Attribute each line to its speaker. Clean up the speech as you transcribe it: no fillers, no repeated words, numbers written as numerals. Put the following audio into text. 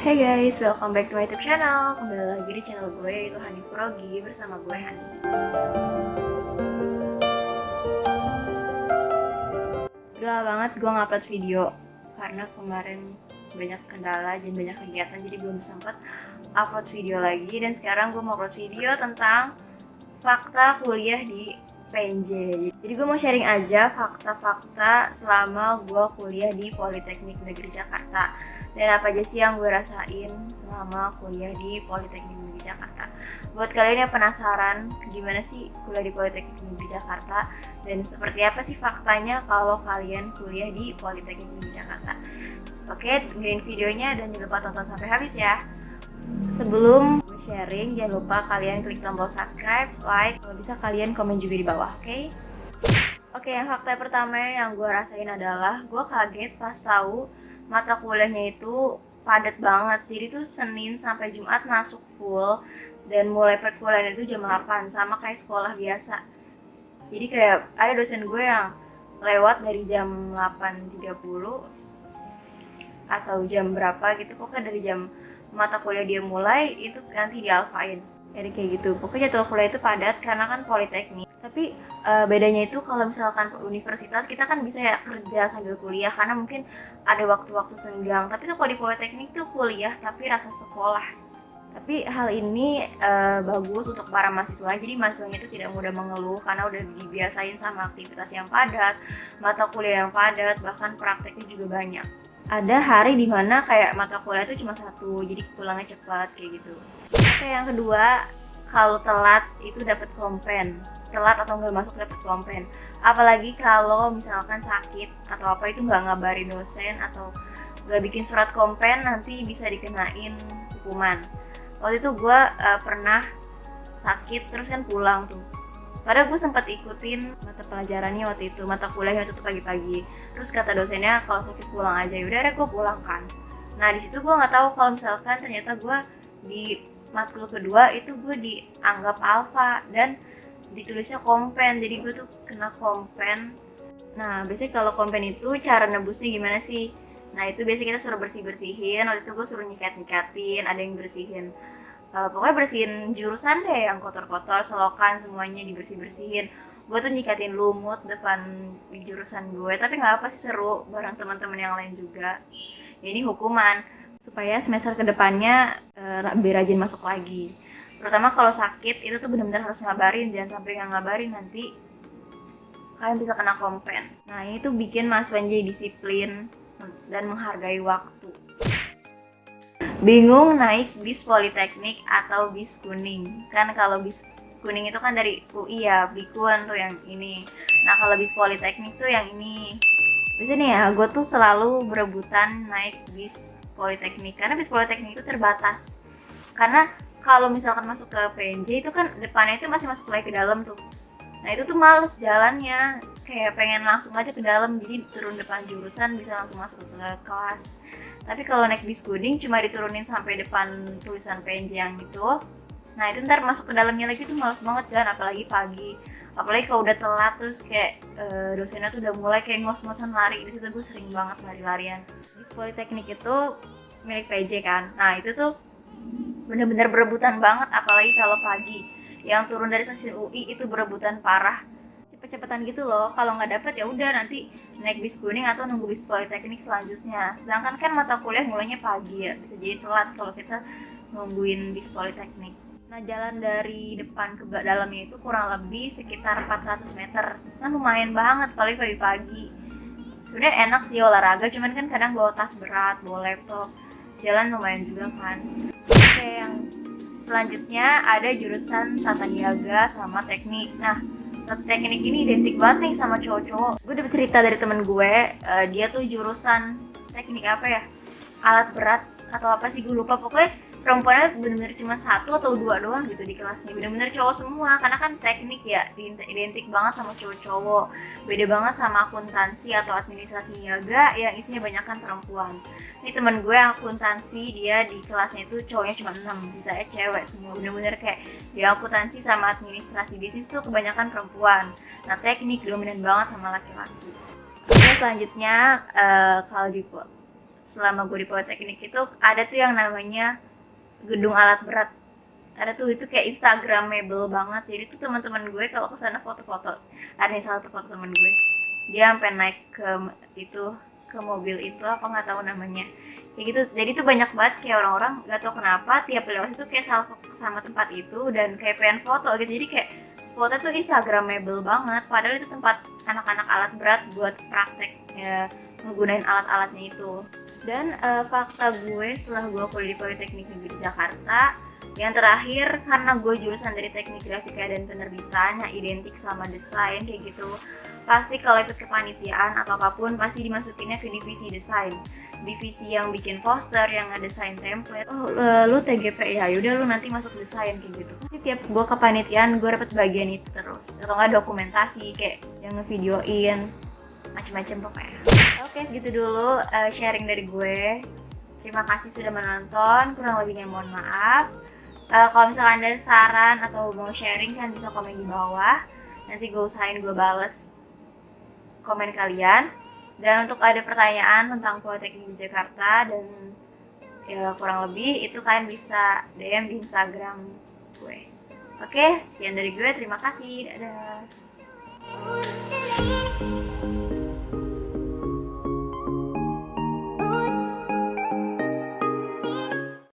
Speaker 1: Hey guys, welcome back to my YouTube channel. Kembali lagi di channel gue, yaitu Hani Progi, bersama gue Hani. Udah lama banget gue ngupload video karena kemarin banyak kendala dan banyak kegiatan, jadi belum sempat upload video lagi. Dan sekarang gue mau upload video tentang fakta kuliah di PNJ. Jadi gue mau sharing aja fakta-fakta selama gue kuliah di Politeknik Negeri Jakarta. Dan apa aja sih yang gue rasain selama kuliah di Politeknik Negeri Jakarta. Buat kalian yang penasaran gimana sih kuliah di Politeknik Negeri Jakarta dan seperti apa sih faktanya kalau kalian kuliah di Politeknik Negeri Jakarta. Oke, dengerin videonya dan jangan lupa tonton sampai habis ya. Sebelum sharing, jangan lupa kalian klik tombol subscribe, like, kalau bisa kalian komen juga di bawah, oke? Oke, yang fakta pertama yang gue rasain adalah gue kaget pas tahu mata kuliahnya itu padat banget. Jadi tuh Senin sampai Jumat masuk full dan mulai perkuliahan itu jam 8 sama kayak sekolah biasa. Jadi kayak ada dosen gue yang lewat dari jam 8.30 atau jam berapa gitu, pokoknya dari jam mata kuliah dia mulai itu nanti dialfain. Jadi kayak gitu. Pokoknya jadwal kuliah itu padat karena kan politeknik. Tapi bedanya itu kalau misalkan universitas kita kan bisa ya kerja sambil kuliah karena mungkin ada waktu-waktu senggang. Tapi tuh kalau di politeknik tuh kuliah tapi rasa sekolah. Tapi hal ini bagus untuk para mahasiswa. Jadi mahasiswanya itu tidak mudah mengeluh karena udah dibiasain sama aktivitas yang padat, mata kuliah yang padat, bahkan prakteknya juga banyak. Ada hari dimana kayak mata kuliah itu cuma satu, jadi pulangnya cepat kayak gitu. Oke, yang kedua, kalau telat itu dapat kompen. Telat atau nggak masuk dapat kompen. Apalagi kalau misalkan sakit atau apa itu nggak ngabarin dosen atau nggak bikin surat kompen, nanti bisa dikenain hukuman. Waktu itu gue pernah sakit terus kan pulang tuh. Padahal gue sempat ikutin mata pelajarannya waktu itu, mata kuliahnya tuh pagi-pagi. Terus kata dosennya kalau sakit pulang aja, yaudah gue pulang kan. Nah di situ gue nggak tahu kalau misalkan ternyata gue di matkul kedua itu gue dianggap alfa dan ditulisnya kompen, jadi gue tuh kena kompen. Nah biasanya kalau kompen itu cara nebusnya gimana sih? Nah itu biasanya kita suruh bersih-bersihin, waktu itu gue suruh nyikat-nyikatin, ada yang bersihin. Pokoknya bersihin jurusan deh yang kotor-kotor, selokan semuanya dibersih-bersihin. Gue tuh nyikatin lumut depan di jurusan gue, tapi nggak apa sih, seru bareng teman-teman yang lain juga. Jadi hukuman supaya semester kedepannya lebih rajin masuk lagi. Terutama kalau sakit itu tuh benar-benar harus ngabarin, jangan sampai nggak ngabarin nanti kalian bisa kena kompen. Nah ini tuh bikin mahasiswa jadi disiplin dan menghargai waktu. Bingung naik bis Politeknik atau bis kuning. Kan kalau bis kuning itu kan dari UI ya, Bikun tuh yang ini. Nah kalau bis Politeknik tuh yang ini. Biasanya nih ya, gue tuh selalu berebutan naik bis Politeknik karena bis Politeknik itu terbatas. Karena kalau misalkan masuk ke PNJ itu kan depannya itu masih masuk lagi ke dalam tuh. Nah itu tuh males jalannya, kayak pengen langsung aja ke dalam, jadi turun depan jurusan bisa langsung masuk ke kelas. Tapi kalau naik bis kuning cuma diturunin sampai depan tulisan PNJ yang itu. Nah itu ntar masuk ke dalamnya lagi tuh males banget jalan, apalagi pagi. Apalagi kalau udah telat terus kayak dosennya tuh udah mulai kayak ngos-ngosan lari. Di situ gue sering banget lari-larian. Bis Politeknik itu milik PJ kan. Nah itu tuh bener-bener berebutan banget, apalagi kalau pagi. Yang turun dari stasiun UI itu berebutan parah. Cepet-cepetan gitu loh, kalau nggak dapet ya udah nanti naik bis kuning atau nunggu bis Politeknik selanjutnya. Sedangkan kan mata kuliah mulainya pagi ya, bisa jadi telat kalau kita nungguin bis Politeknik. Nah jalan dari depan ke dalamnya itu kurang lebih sekitar 400 meter, kan lumayan banget paling pagi-pagi. Sebenarnya enak sih olahraga, cuman kan kadang bawa tas berat, bawa laptop, jalan lumayan juga kan. Oke, yang selanjutnya ada jurusan tata niaga sama teknik. Nah teknik ini identik banget nih sama cowok-cowok. Gue dapet cerita dari temen gue, dia tuh jurusan teknik apa ya, alat berat atau apa sih gue lupa. Pokoknya perempuannya bener-bener cuma 1 atau 2 doang gitu di kelasnya, bener-bener cowok semua. Karena kan teknik ya identik banget sama cowok-cowok. Beda banget sama akuntansi atau administrasi niaga yang isinya banyakan perempuan. Ini temen gue yang akuntansi, dia di kelasnya itu cowoknya cuma 6, bisanya cewek semua. Bener-bener kayak di akuntansi sama administrasi bisnis tuh kebanyakan perempuan. Nah teknik dominan banget sama laki-laki. Oke, selanjutnya kalau di selama gue di Politeknik itu ada tuh yang namanya gedung alat berat. Ada tuh, itu kayak instagramable banget. Jadi tuh teman-teman gue kalau kesana foto-foto. Ada nih salah satu foto teman gue, dia sampai naik ke itu, ke mobil itu, apa nggak tahu namanya kayak gitu. Jadi tuh banyak banget kayak orang-orang nggak tahu kenapa tiap lewat itu kayak sama tempat itu dan kayak pengen foto gitu. Jadi kayak spotnya tuh instagramable banget, padahal itu tempat anak-anak alat berat buat praktek ya, ngegunain alat-alatnya itu. Dan fakta gue setelah gue kuliah di Politeknik Negeri Jakarta, yang terakhir, karena gue jurusan dari teknik grafika dan penerbitan yang identik sama desain kayak gitu, pasti kalau ikut kepanitiaan atau apapun pasti dimasukinnya ke divisi desain, divisi yang bikin poster, yang ngedesain template. Oh, lu TGP ya, yaudah lu nanti masuk desain kayak gitu. Pasti tiap gue kepanitiaan gue dapet bagian itu terus, atau nggak dokumentasi kayak yang ngevideoin macem-macem pokoknya. Oke, segitu dulu sharing dari gue. Terima kasih sudah menonton, kurang lebihnya mohon maaf. Kalau misalkan ada saran atau mau sharing kan bisa komen di bawah, nanti gue usahain gue bales komen kalian. Dan untuk ada pertanyaan tentang Politeknik di Jakarta dan ya kurang lebih itu kalian bisa DM di Instagram gue. Oke, sekian dari gue, terima kasih, dadah.